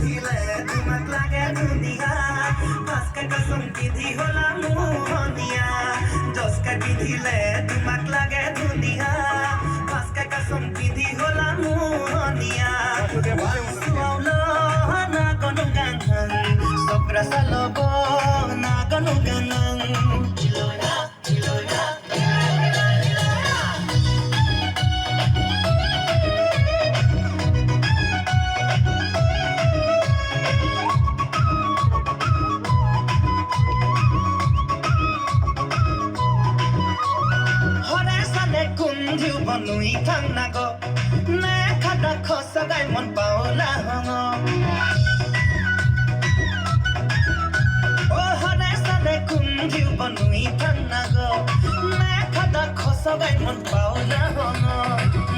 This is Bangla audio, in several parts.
পিন্ধিলে তোমাক লাগে ধুনীয়া পাঁচকা কসম পিন্ধি হলা মোহনীয়া দছকা পিন্ধিলে তোমাক লাগে ধুনীয়া পাঁচকা কসম পিন্ধি হলা মোহনীয়া সুৱাউলো না কোনো গান চক্ৰা চালব না কোনো গান চিলনা চিলনা Nui thang nago na khada khosa gai mon paula hongo oh hane sane kum diu banui thang nago na khada khosa gai mon paula hongo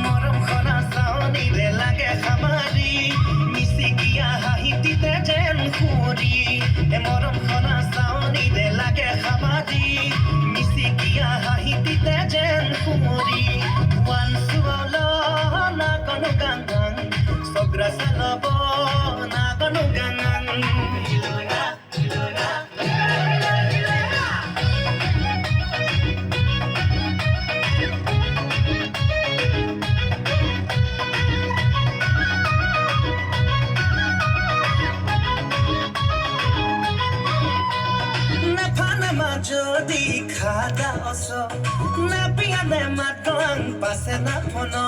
morom khona sauni le lage khamari misi kiya hahiti te jen khuri e morom khona sauni le lage khamari misi kiya hahiti te jen khuri na kono gangan sogra salabo na kono gangan hilona hilona na panama jodi khada oso na piane matang pase na pono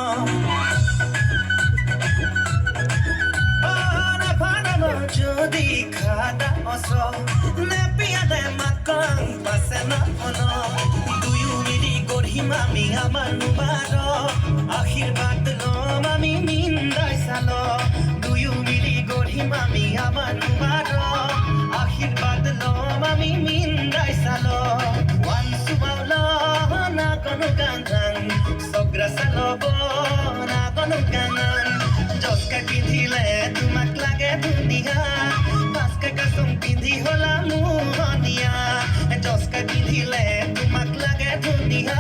যদি খাদা অসো নেপিয়াদে মাকং পাছে না অনো দুয়ো মিলি গঢ়িম আমি আমাৰ নুবাৰ আশীৰ্বাদ ল'ম আমি মিন্দাই চাল দুয়ো মিলি গঢ়িম আমি আমাৰ নুবাৰ আশীৰ্বাদ ল'ম আমি মিন্দাই চাল ওৱান সুবাউল না কোনো গান চগ্ৰা চালব না কোনো গান জচকা পিন্ধিলে তোমাক লাগে ধুনীয়া পাঁচকা কসম পিন্ধি হলা মোহনীয়া জচকা পিন্ধিলে তোমাক লাগে ধুনীয়া